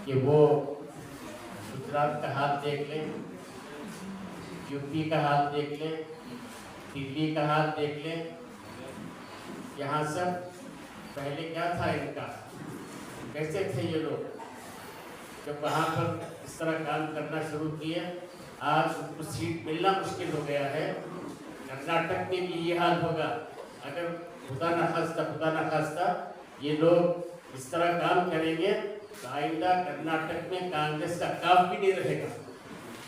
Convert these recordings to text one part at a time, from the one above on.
कि वो गुजरात का हाल देख लें, यूपी का हाल देख लें, दिल्ली का हाल देख लें। यहाँ सब पहले क्या था इनका, कैसे थे ये लोग, जब वहाँ पर इस तरह काम करना शुरू किए, आज उनको सीट मिलना मुश्किल हो गया है। कर्नाटक में भी ये हाल होगा अगर खुदा न खास्ता ये लोग इस तरह काम करेंगे तो आइंदा कर्नाटक में कांग्रेस का काम भी नहीं रहेगा।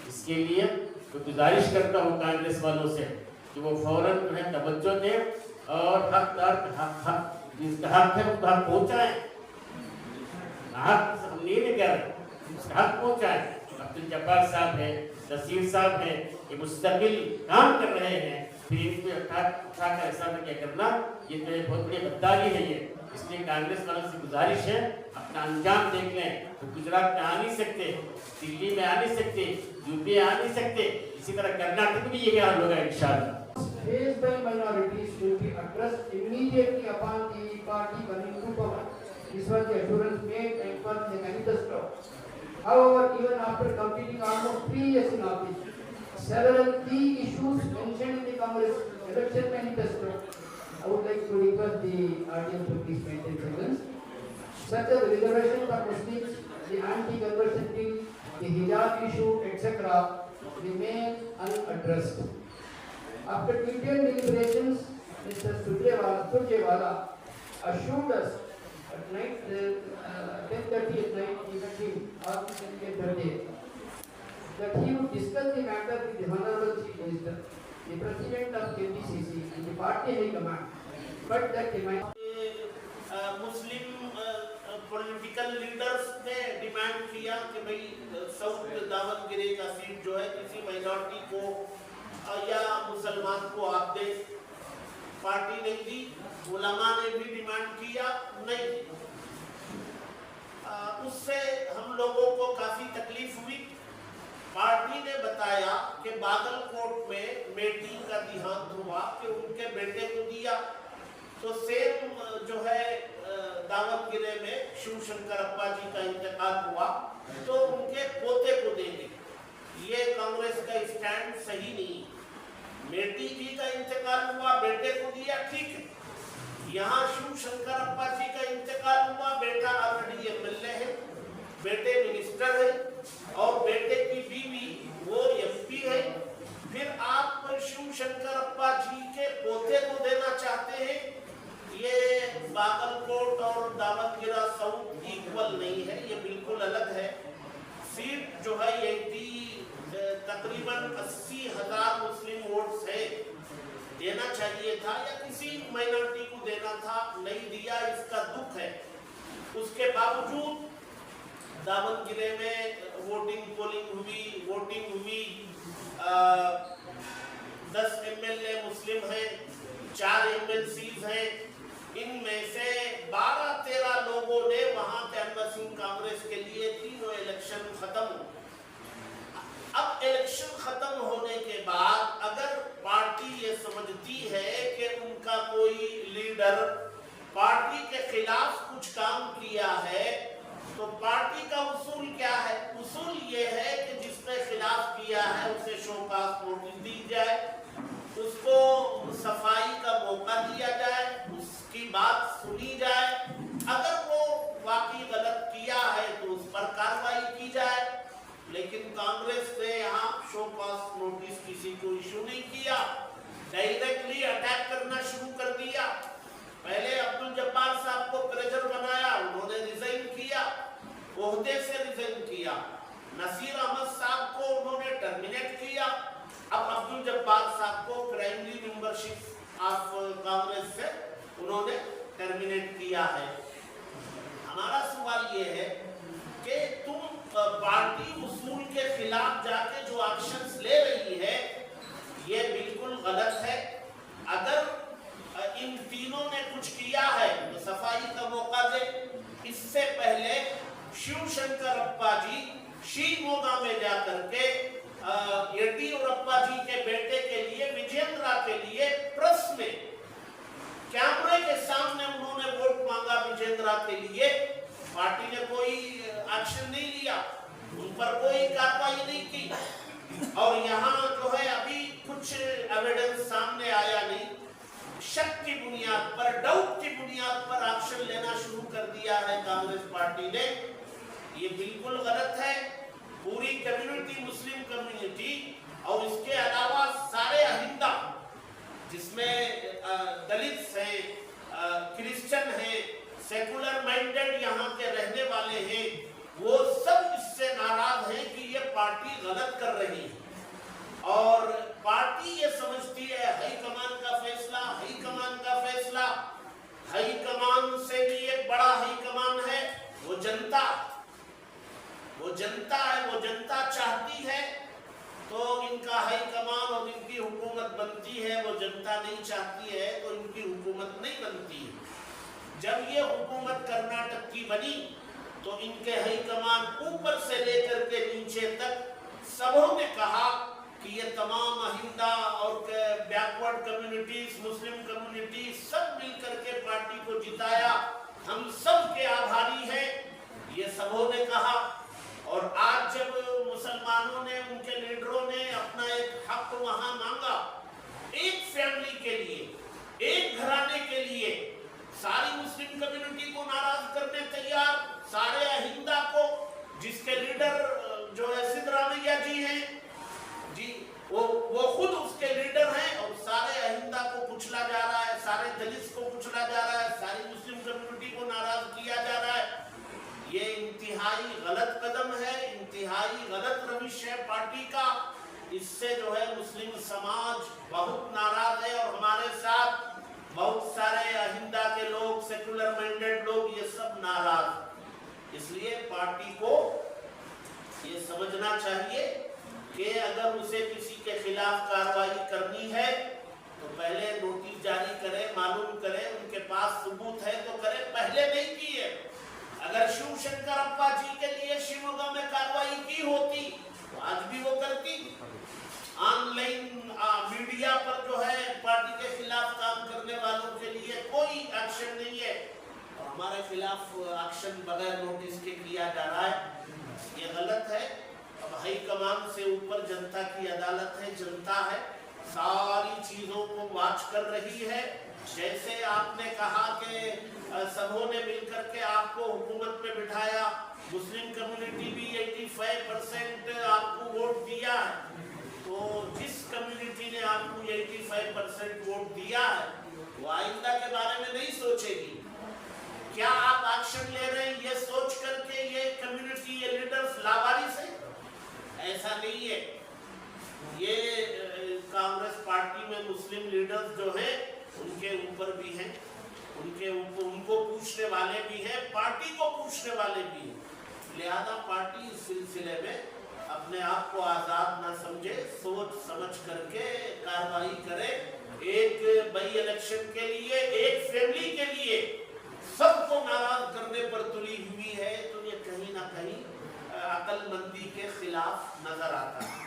इसके लिए तो गुजारिश करता हूँ कांग्रेस वालों से कि वो फौरन जो है तवज्जो दें और जिसका हक है उसका हक पहुँचाएं। हक हम नहीं कह रहे, उसका हक पहुँचाएं। अब्दुल जब्बार साहब है, नसीर साहब है, ये मुस्तकिल काम कर रहे हैं, फिर इनको उठा कर ऐसा क्या करना, ये तो एक बहुत बड़ी गद्दारी है ये। इसलिए कांग्रेस वालों से गुजारिश है अपना अंजाम देख लें। तो गुजरात में आ नहीं सकते, दिल्ली में आ नहीं सकते, यूपी आ नहीं सकते, इसी तरह कर्नाटक में ये हाल होगा इंशाअल्लाह। Faced by minorities will be addressed immediately upon the party coming to power. This was the assurance made and was the manifesto. However, even after completing almost 3 years in office, several key issues mentioned in the Congress election manifesto, I would like to request the audience to please maintain silence, such as reservation for Muslims, the anti-conversion bill, the hijab issue, etc., remain unaddressed. After detailed deliberations, Mr. Surjewala assured us at night 10:30 at night evening or 10:30 that he would discuss the matter with the Honorable Chief Minister, the President of KPCC and the party high command, but that Muslim political leaders ने demand किया कि भाई south दावतगिरी का seat जो है किसी minority को या मुसलमान को आप दे। पार्टी ने दी, उलमा ने भी डिमांड किया, नहीं। उससे हम लोगों को काफी तकलीफ हुई। पार्टी ने बताया कि बागलकोट में बेटी का देहांत हुआ कि उनके बेटे को दिया, तो सेम जो है दावतगिरी में शिवशंकर अप्पा जी का इंतकाल हुआ तो उनके पोते को देंगे। ये कांग्रेस का स्टैंड सही नहीं। बेटी जी का इंतकाल हुआ, बेटे को दिया, ठीक है। यहाँ शिवशंकर अप्पा जी का इंतकाल हुआ, बेटा ऑलरेडी एमएलए है, बेटे मिनिस्टर है और बेटे की बीवी वो एमपी है। फिर आप शिवशंकर अप्पा जी के पोते को देना चाहते हैं। ये बागलकोट और दावतगिरा साउथ इक्वल नहीं है, ये बिल्कुल अलग है। सीट जो है तकरीबन 80,000 मुस्लिम वोट्स है, देना चाहिए था या किसी माइनॉरिटी को देना था, नहीं दिया, इसका दुख है। उसके बावजूद दावतगिरी में वोटिंग हुई 10 एमएलए मुस्लिम हैं, 4 एमएलसीज हैं। इनमें से 12-13 लोगों ने वहां कैंवसिंग कांग्रेस के लिए तीनों इलेक्शन खत्म। अब इलेक्शन खत्म होने के बाद अगर पार्टी ये समझती है कि उनका कोई लीडर पार्टी के खिलाफ कुछ काम किया है, तो पार्टी का उसूल क्या है? उसूल ये है कि जिसने खिलाफ किया है उसे शोकास नोटिस दी जाए, उसको सफाई का मौका दिया जाए, उसकी बात सुनी जाए। अगर वो वाकई गलत किया है तो उस पर कार्रवाई की जाए। लेकिन कांग्रेस ने यहाँ शोकास नोटिस किसी को इशू नहीं किया, डायरेक्टली अटैक करना शुरू कर दिया। पहले अब्दुल जब्बार साहब को प्रेजर बनाया, उन्होंने रिजाइन किया, ओहदे से रिजाइन किया। नसीर अहमद साहब को उन्होंने टर्मिनेट किया। अब अब्दुल जब्बार साहब को प्राइमरी मेंबरशिप ऑफ कांग्रेस से उन्होंने टर्मिनेट किया है। हमारा सवाल ये है कि तुम पार्टी उसूल के खिलाफ जाके जो एक्शंस ले रही है ये बिल्कुल गलत है। अगर इन तीनों ने कुछ किया है तो सफाई का मौका दे। इससे पहले शिवशंकर अप्पा जी शिवमोगा में जाकर के येडियुरप्पा जी के बेटे के लिए, विजेंद्रा के लिए प्रेस में कैमरे के सामने उन्होंने वोट मांगा विजेंद्रा के लिए। पार्टी ने कोई एक्शन नहीं लिया, उन पर कोई कार्रवाई नहीं की। और यहाँ जो है अभी कुछ एविडेंस सामने आया नहीं, शक की बुनियाद पर, डाउट की बुनियाद पर एक्शन लेना शुरू कर दिया है कांग्रेस पार्टी ने। ये बिल्कुल गलत है। पूरी कम्युनिटी, मुस्लिम कम्युनिटी और इसके अलावा सारे अहिंदा, जिसमें दलित हैं, क्रिश्चियन हैं, सेकुलर माइंडेड यहाँ के रहने वाले हैं, वो सब इससे नाराज हैं कि ये पार्टी गलत कर रही है। और पार्टी ये समझती है हाईकमान का फैसला, हाईकमान का फैसला, हाईकमान से भी एक बड़ा हाईकमान है वो जनता। वो जनता है, वो जनता चाहती है तो इनका हाईकमान और इनकी हुकूमत बनती है। वो जनता नहीं चाहती है तो इनकी हुकूमत नहीं बनती है। जब ये हुकूमत कर्नाटक की बनी तो इनके हाईकमान ऊपर से लेकर के नीचे तक सबों ने कहा कि ये तमाम अहिंदा और बैकवर्ड कम्युनिटीज, मुस्लिम कम्युनिटी सब मिलकर के पार्टी को जिताया, हम सब के आभारी हैं, ये सबों ने कहा। और आज जब मुसलमानों ने, उनके लीडरों ने अपना एक हक वहां मांगा, एक फैमिली के लिए, एक घराने के लिए, सारी मुस्लिम कम्युनिटी को नाराज करने तैयार, सारे अहिंदा को, जिसके लीडर जो है सिद्धरामैया जी हैं जी, वो खुद उसके लीडर हैं, और सारे अहिंदा को कुचला जा रहा है, सारे दलित को कुचला जा रहा है, सारी मुस्लिम कम्युनिटी को नाराज किया जा रहा है। ये इंतहाई गलत कदम है, इंतहाई गलत रविश है पार्टी का। इससे जो है मुस्लिम समाज बहुत नाराज है और हमारे साथ बहुत सारे अहिंदा के लोग, सेकुलर माइंडेड लोग, ये सब नाराज। इसलिए पार्टी को ये समझना चाहिए कि अगर उसे किसी के खिलाफ कार्रवाई करनी है तो पहले नोटिस जारी करे, मालूम करे, उनके पास सबूत है तो करे, पहले नहीं की है। अगर शिवशंकर अप्पा जी के लिए शिवमोगा में कार्रवाई की होती तो आज भी वो करती। ऑनलाइन मीडिया पर जो है पार्टी के खिलाफ काम करने वालों के लिए कोई एक्शन नहीं है, और हमारे खिलाफ एक्शन बगैर नोटिस के किया जा रहा है, ये गलत है। अब हाईकमान से ऊपर जनता की अदालत है, जनता है, सारी चीजों को वॉच कर रही है। जैसे आपने कहा कि सबों ने मिलकर के आपको हुकूमत में बिठाया, मुस्लिम कम्युनिटी भी 85% आपको वोट दिया है, तो जिस कम्युनिटी ने आपको 85% वोट दिया है वो आइंदा के बारे में नहीं सोचेगी। क्या आप एक्शन ले रहे हैं ये सोच करके ये कम्युनिटी, ये लीडर्स लावारिस है? ऐसा नहीं है। ये कांग्रेस पार्टी में मुस्लिम लीडर्स जो हैं उनके ऊपर भी हैं, उनके ऊपर उनको पूछने वाले भी हैं, पार्टी को पूछने वाले भी हैं। लिहाजा पार्टी इस सिलसिले में अपने आप को आजाद ना समझे, सोच समझ करके कार्रवाई करे। एक बाई इलेक्शन के लिए, एक फैमिली के लिए सबको नाराज करने पर तुली हुई है, तो ये कहीं ना कहीं अकलमंदी के खिलाफ नजर आता है।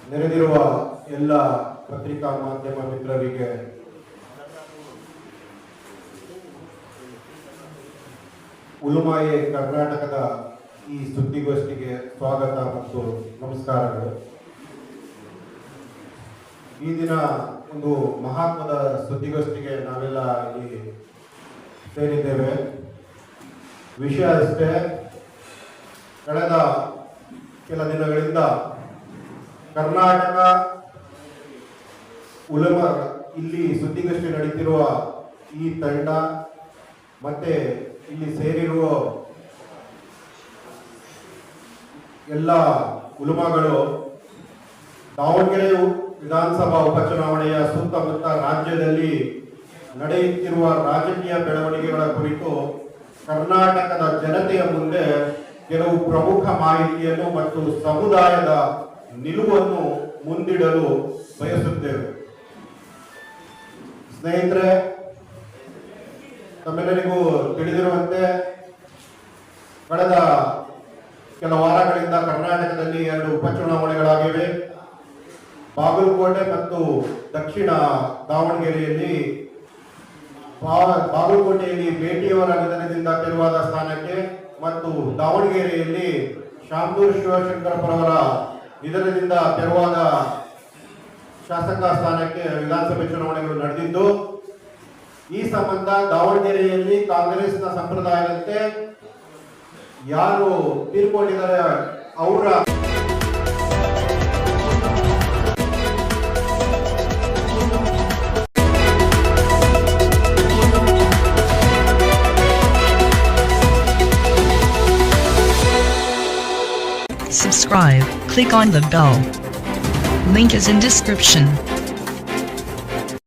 ನೆರೆದಿರುವ ಎಲ್ಲ ಪತ್ರಿಕಾ ಮಾಧ್ಯಮ ಮಿತ್ರರಿಗೆ ಉಲುಮಾಯೆ ಕರ್ನಾಟಕದ ಈ ಸುದ್ದಿಗೋಷ್ಠಿಗೆ ಸ್ವಾಗತ ಮತ್ತು ನಮಸ್ಕಾರಗಳು. ಈ ದಿನ ಒಂದು ಮಹತ್ವದ ಸುದ್ದಿಗೋಷ್ಠಿಗೆ ನಾವೆಲ್ಲ ಇಲ್ಲಿ ಸೇರಿದ್ದೇವೆ. ವಿಷಯ ಅಷ್ಟೇ, ಕಳೆದ ಕೆಲ ದಿನಗಳಿಂದ ಕರ್ನಾಟಕ ಉಲಮಾ ಇಲ್ಲಿ ಸುದ್ದಿಗೋಷ್ಠಿ ನಡೀತಿರುವ ಈ ತಂಡ ಮತ್ತೆ ಇಲ್ಲಿ ಸೇರಿರುವ ಎಲ್ಲ ಉಲಮಾಗಳು ದಾವಣಗೆರೆ ವಿಧಾನಸಭಾ ಉಪಚುನಾವಣೆಯ ಸುತ್ತಮುತ್ತ ರಾಜ್ಯದಲ್ಲಿ ನಡೆಯುತ್ತಿರುವ ರಾಜಕೀಯ ಬೆಳವಣಿಗೆಗಳ ಕುರಿತು ಕರ್ನಾಟಕದ ಜನತೆಯ ಮುಂದೆ ಕೆಲವು ಪ್ರಮುಖ ಮಾಹಿತಿಯನ್ನು ಮತ್ತು ಸಮುದಾಯದ ನಿಲುವನ್ನು ಮುಂದಿಡಲು ಬಯಸುತ್ತೇವೆ. ಸ್ನೇಹಿತರೆ, ತಮ್ಮೆಲ್ಲರಿಗೂ ತಿಳಿದಿರುವಂತೆ ಕಳೆದ ಕೆಲ ವಾರಗಳಿಂದ ಕರ್ನಾಟಕದಲ್ಲಿ 2 ಉಪಚುನಾವಣೆಗಳಾಗಿವೆ. ಬಾಗಲಕೋಟೆ ಬಾಗಲಕೋಟೆ ಮತ್ತು ದಕ್ಷಿಣ ದಾವಣಗೆರೆಯಲ್ಲಿ ಬಾಗಲಕೋಟೆಯಲ್ಲಿ ಬೇಟಿಯವರ ನಿಧನದಿಂದ ತೆರವಾದ ಸ್ಥಾನಕ್ಕೆ ಮತ್ತು ದಾವಣಗೆರೆಯಲ್ಲಿ ಶಾಮನೂರು ಶಿವಶಂಕರಪ್ಪರವರ ನಿಧನದಿಂದ ತೆರವಾದ ಶಾಸಕ ಸ್ಥಾನಕ್ಕೆ ವಿಧಾನಸಭೆ ಚುನಾವಣೆಗಳು ನಡೆದಿದ್ದು, ಈ ಸಂಬಂಧ ದಾವಣಗೆರೆಯಲ್ಲಿ ಕಾಂಗ್ರೆಸ್ನ ಸಂಪ್ರದಾಯದಂತೆ ಯಾರು ತೀರ್ಕೊಂಡಿದ್ದಾರೆ ಅವರ Subscribe, click on the bell. Link is in description.